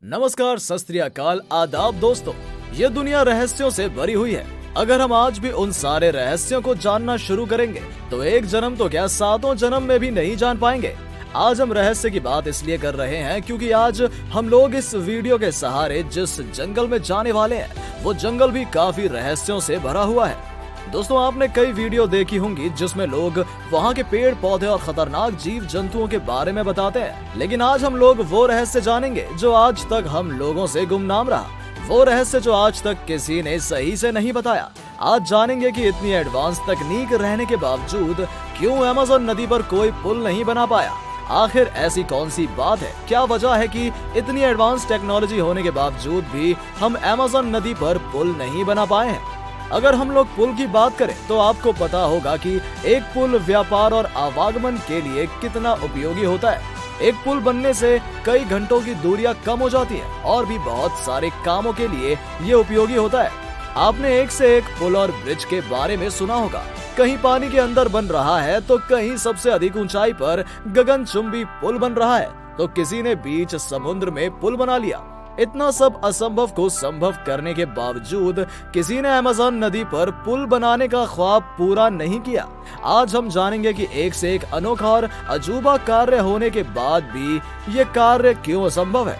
नमस्कार, सत श्री अकाल, आदाब दोस्तों। ये दुनिया रहस्यों से भरी हुई है। अगर हम आज भी उन सारे रहस्यों को जानना शुरू करेंगे तो एक जन्म तो क्या, सातों जन्म में भी नहीं जान पाएंगे। आज हम रहस्य की बात इसलिए कर रहे हैं क्योंकि आज हम लोग इस वीडियो के सहारे जिस जंगल में जाने वाले हैं वो जंगल भी काफी रहस्यों से भरा हुआ है। दोस्तों, आपने कई वीडियो देखी होंगी जिसमें लोग वहाँ के पेड़ पौधे और खतरनाक जीव जंतुओं के बारे में बताते हैं, लेकिन आज हम लोग वो रहस्य जानेंगे जो आज तक हम लोगों से गुमनाम रहा, वो रहस्य जो आज तक किसी ने सही से नहीं बताया। आज जानेंगे कि इतनी एडवांस तकनीक रहने के बावजूद क्यों अमेज़न नदी पर कोई पुल नहीं बना पाया। आखिर ऐसी कौन सी बात है, क्या वजह है कि इतनी एडवांस टेक्नोलॉजी होने के बावजूद भी हम अमेज़न नदी पर पुल नहीं बना पाए हैं। अगर हम लोग पुल की बात करें तो आपको पता होगा कि एक पुल व्यापार और आवागमन के लिए कितना उपयोगी होता है। एक पुल बनने से कई घंटों की दूरियां कम हो जाती हैं और भी बहुत सारे कामों के लिए ये उपयोगी होता है। आपने एक से एक पुल और ब्रिज के बारे में सुना होगा। कहीं पानी के अंदर बन रहा है तो कहीं सबसे अधिक ऊंचाई पर गगनचुंबी पुल बन रहा है तो किसी ने बीच समुद्र में पुल बना लिया। इतना सब असंभव को संभव करने के बावजूद किसी ने अमेज़न नदी पर पुल बनाने का ख्वाब पूरा नहीं किया। आज हम जानेंगे कि एक से एक अनोखा और अजूबा कार्य होने के बाद भी ये कार्य क्यों असंभव है।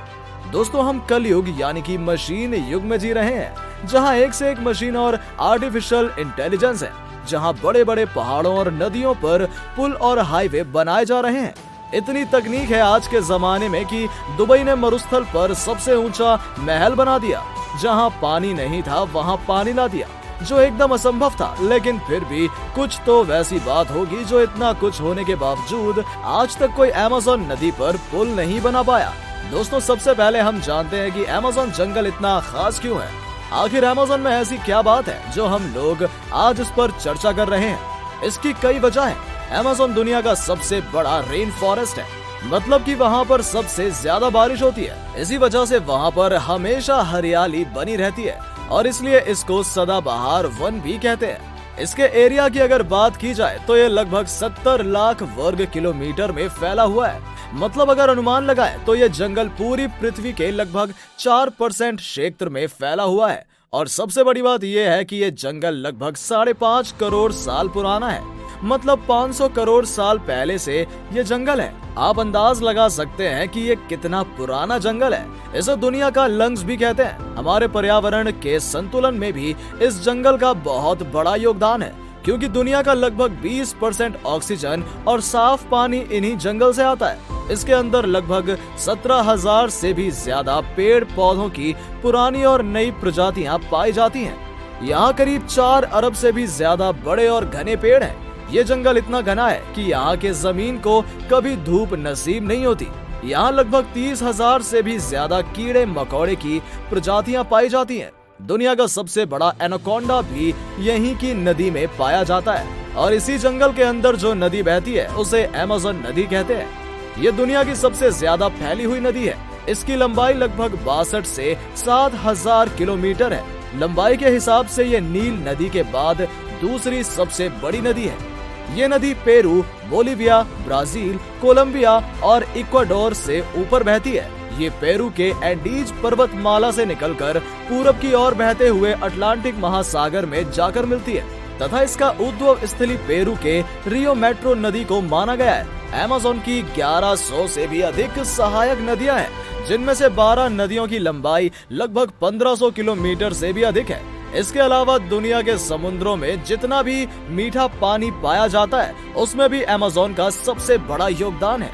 दोस्तों, हम कलयुग यानी कि मशीन युग में जी रहे हैं, जहां एक से एक मशीन और आर्टिफिशियल इंटेलिजेंस है, जहां बड़े बड़े पहाड़ों और नदियों पर पुल और हाईवे बनाए जा रहे हैं। इतनी तकनीक है आज के जमाने में कि दुबई ने मरुस्थल पर सबसे ऊंचा महल बना दिया। जहां पानी नहीं था वहां पानी ला दिया, जो एकदम असंभव था। लेकिन फिर भी कुछ तो वैसी बात होगी जो इतना कुछ होने के बावजूद आज तक कोई अमेज़न नदी पर पुल नहीं बना पाया। दोस्तों, सबसे पहले हम जानते हैं कि अमेज़न जंगल इतना खास क्यों है। आखिर अमेज़न में ऐसी क्या बात है जो हम लोग आज इस पर चर्चा कर रहे हैं। इसकी कई वजह है। अमेज़न दुनिया का सबसे बड़ा रेन फॉरेस्ट है, मतलब कि वहाँ पर सबसे ज्यादा बारिश होती है। इसी वजह से वहाँ पर हमेशा हरियाली बनी रहती है और इसलिए इसको सदाबहार वन भी कहते हैं। इसके एरिया की अगर बात की जाए तो ये लगभग 70 लाख वर्ग किलोमीटर में फैला हुआ है। मतलब अगर अनुमान लगाए तो ये जंगल पूरी पृथ्वी के लगभग 4% क्षेत्र में फैला हुआ है। और सबसे बड़ी बात यह है कि ये जंगल लगभग 5.5 करोड़ साल पुराना है। मतलब 500 करोड़ साल पहले से ये जंगल है। आप अंदाज लगा सकते हैं कि ये कितना पुराना जंगल है। इसे दुनिया का लंग्स भी कहते हैं। हमारे पर्यावरण के संतुलन में भी इस जंगल का बहुत बड़ा योगदान है, क्योंकि दुनिया का लगभग 20% ऑक्सीजन और साफ पानी इन्हीं जंगल से आता है। इसके अंदर लगभग 17,000 से भी ज्यादा पेड़ पौधों की पुरानी और नई प्रजातियां पाई जाती हैं। यहाँ करीब 4 अरब से भी ज्यादा बड़े और घने पेड़ हैं। ये जंगल इतना घना है कि यहाँ के जमीन को कभी धूप नसीब नहीं होती। यहाँ लगभग 30,000 से भी ज्यादा कीड़े मकोड़े की प्रजातियां पाई जाती हैं। दुनिया का सबसे बड़ा एनाकोंडा भी यहीं की नदी में पाया जाता है और इसी जंगल के अंदर जो नदी बहती है उसे अमेज़न नदी कहते हैं। ये दुनिया की सबसे ज्यादा फैली हुई नदी है। इसकी लंबाई लगभग 62 से 7,000 किलोमीटर है। लंबाई के हिसाब से ये नील नदी के बाद दूसरी सबसे बड़ी नदी है। ये नदी पेरू, बोलिविया, ब्राजील, कोलंबिया और इक्वाडोर से ऊपर बहती है। ये पेरू के एंडीज पर्वतमाला से निकलकर पूरब की ओर बहते हुए अटलांटिक महासागर में जाकर मिलती है तथा इसका उद्भव स्थली पेरू के रियो मेट्रो नदी को माना गया है। अमेज़न की 1100 से भी अधिक सहायक नदियां हैं, जिनमें से 12 नदियों की लंबाई लगभग 1500 किलोमीटर से भी अधिक है। इसके अलावा दुनिया के समुद्रों में जितना भी मीठा पानी पाया जाता है उसमें भी अमेज़न का सबसे बड़ा योगदान है।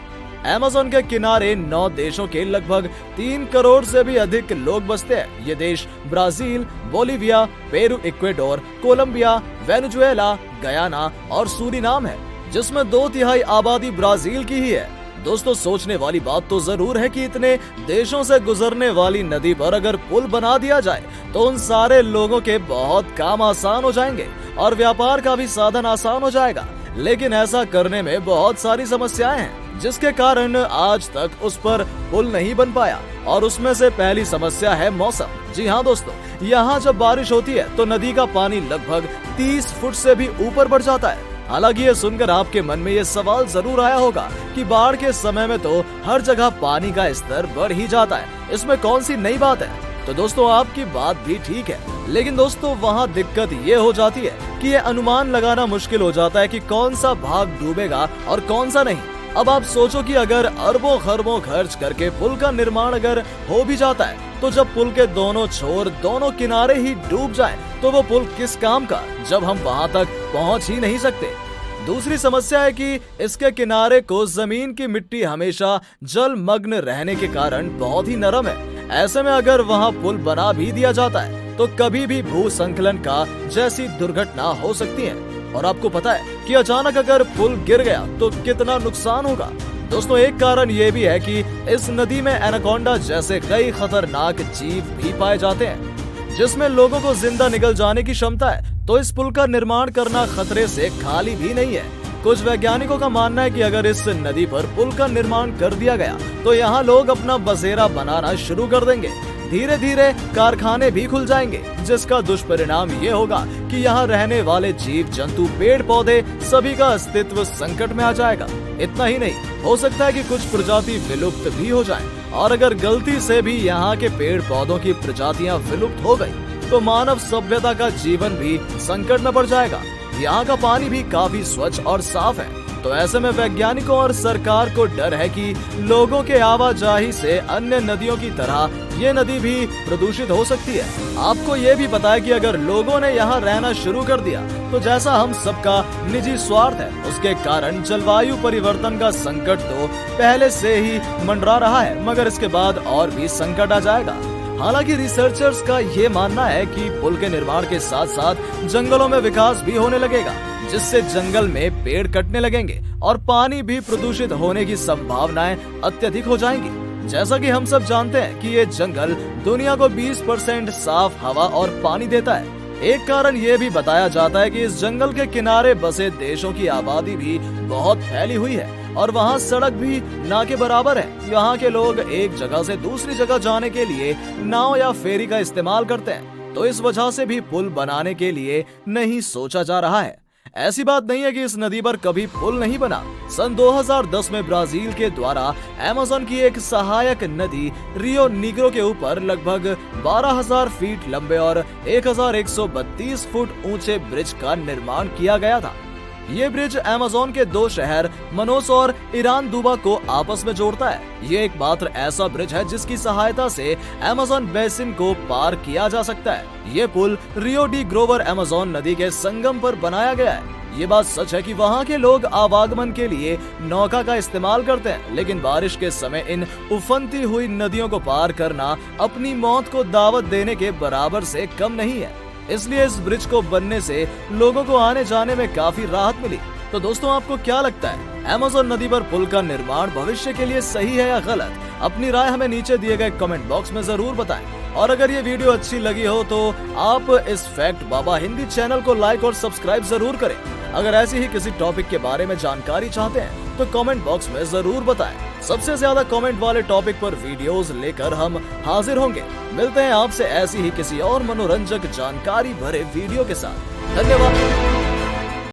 अमेज़न के किनारे 9 देशों के लगभग 3 करोड़ से भी अधिक लोग बसते हैं। ये देश Brazil, Bolivia, Peru, Ecuador, Colombia, Venezuela, Guyana और सूरीनाम है, जिसमें 2/3 आबादी ब्राजील की ही है। दोस्तों, सोचने वाली बात तो जरूर है कि इतने देशों से गुजरने वाली नदी पर अगर पुल बना दिया जाए तो उन सारे लोगों के बहुत काम आसान हो जाएंगे और व्यापार का भी साधन आसान हो जाएगा। लेकिन ऐसा करने में बहुत सारी समस्याएं हैं, जिसके कारण आज तक उस पर पुल नहीं बन पाया। और उसमें से पहली समस्या है मौसम। जी हाँ दोस्तों, यहाँ जब बारिश होती है तो नदी का पानी लगभग 30 फुट से भी ऊपर बढ़ जाता है। हालांकि ये सुनकर आपके मन में ये सवाल जरूर आया होगा कि बाढ़ के समय में तो हर जगह पानी का स्तर बढ़ ही जाता है, इसमें कौन सी नई बात है। तो दोस्तों आपकी बात भी ठीक है, लेकिन दोस्तों वहाँ दिक्कत ये हो जाती है कि ये अनुमान लगाना मुश्किल हो जाता है कि कौन सा भाग डूबेगा और कौन सा नहीं। अब आप सोचो कि अगर अरबों खरबों खर्च करके पुल का निर्माण अगर हो भी जाता है, तो जब पुल के दोनों छोर दोनों किनारे ही डूब जाएं, तो वो पुल किस काम का, जब हम वहाँ तक पहुँच ही नहीं सकते। दूसरी समस्या है कि इसके किनारे को जमीन की मिट्टी हमेशा जलमग्न रहने के कारण बहुत ही नरम है। ऐसे में अगर वहाँ पुल बना भी दिया जाता है तो कभी भी भूस्खलन का जैसी दुर्घटना हो सकती है। और आपको पता है कि अचानक अगर पुल गिर गया तो कितना नुकसान होगा। दोस्तों एक कारण ये भी है कि इस नदी में एनाकोंडा जैसे कई खतरनाक जीव भी पाए जाते हैं, जिसमें लोगों को जिंदा निकल जाने की क्षमता है। तो इस पुल का निर्माण करना खतरे से खाली भी नहीं है। कुछ वैज्ञानिकों का मानना है कि अगर इस नदी पर पुल का निर्माण कर दिया गया तो यहाँ लोग अपना बसेरा बनाना शुरू कर देंगे। धीरे धीरे कारखाने भी खुल जाएंगे, जिसका दुष्परिणाम ये होगा कि यहाँ रहने वाले जीव जंतु पेड़ पौधे सभी का अस्तित्व संकट में आ जाएगा। इतना ही नहीं, हो सकता है कि कुछ प्रजाति विलुप्त भी हो जाएं। और अगर गलती से भी यहाँ के पेड़ पौधों की प्रजातियाँ विलुप्त हो गयी तो मानव सभ्यता का जीवन भी संकट में पड़ जाएगा। यहाँ का पानी भी काफी स्वच्छ और साफ है, तो ऐसे में वैज्ञानिकों और सरकार को डर है कि लोगों के आवाजाही से अन्य नदियों की तरह ये नदी भी प्रदूषित हो सकती है। आपको ये भी पता है कि अगर लोगों ने यहाँ रहना शुरू कर दिया तो जैसा हम सबका निजी स्वार्थ है, उसके कारण जलवायु परिवर्तन का संकट तो पहले से ही मंडरा रहा है, मगर इसके बाद और भी संकट आ जाएगा। हालांकि रिसर्चर्स का ये मानना है कि पुल के निर्माण के साथ साथ जंगलों में विकास भी होने लगेगा, जिससे जंगल में पेड़ कटने लगेंगे और पानी भी प्रदूषित होने की संभावनाएं अत्यधिक हो जाएंगी। जैसा कि हम सब जानते हैं कि ये जंगल दुनिया को 20% साफ हवा और पानी देता है। एक कारण ये भी बताया जाता है कि इस जंगल के किनारे बसे देशों की आबादी भी बहुत फैली हुई है और वहाँ सड़क भी ना के बराबर है। यहाँ के लोग एक जगह से दूसरी जगह जाने के लिए नाव या फेरी का इस्तेमाल करते हैं, तो इस वजह से भी पुल बनाने के लिए नहीं सोचा जा रहा है। ऐसी बात नहीं है कि इस नदी पर कभी पुल नहीं बना। सन 2010 में ब्राजील के द्वारा अमेज़न की एक सहायक नदी रियो नीग्रो के ऊपर लगभग 12,000 फीट लंबे और 1,132 फुट ऊंचे ब्रिज का निर्माण किया गया था। ये ब्रिज अमेज़न के दो शहर मनोस और इरानदुबा को आपस में जोड़ता है। ये एकमात्र ऐसा ब्रिज है जिसकी सहायता से अमेज़न बेसिन को पार किया जा सकता है। ये पुल रियो डी ग्रोवर अमेज़न नदी के संगम पर बनाया गया है। ये बात सच है कि वहाँ के लोग आवागमन के लिए नौका का इस्तेमाल करते हैं, लेकिन बारिश के समय इन उफनती हुई नदियों को पार करना अपनी मौत को दावत देने के बराबर से कम नहीं है। इसलिए इस ब्रिज को बनने से लोगों को आने जाने में काफी राहत मिली। तो दोस्तों आपको क्या लगता है, अमेज़न नदी पर पुल का निर्माण भविष्य के लिए सही है या गलत? अपनी राय हमें नीचे दिए गए कमेंट बॉक्स में जरूर बताएं। और अगर ये वीडियो अच्छी लगी हो तो आप इस फैक्ट बाबा हिंदी चैनल को लाइक और सब्सक्राइब जरूर करें। अगर ऐसी ही किसी टॉपिक के बारे में जानकारी चाहते हैं तो कमेंट बॉक्स में जरूर बताएं। सबसे ज्यादा कमेंट वाले टॉपिक पर वीडियोस लेकर हम हाजिर होंगे। मिलते हैं आपसे ऐसी ही किसी और मनोरंजक जानकारी भरे वीडियो के साथ। धन्यवाद।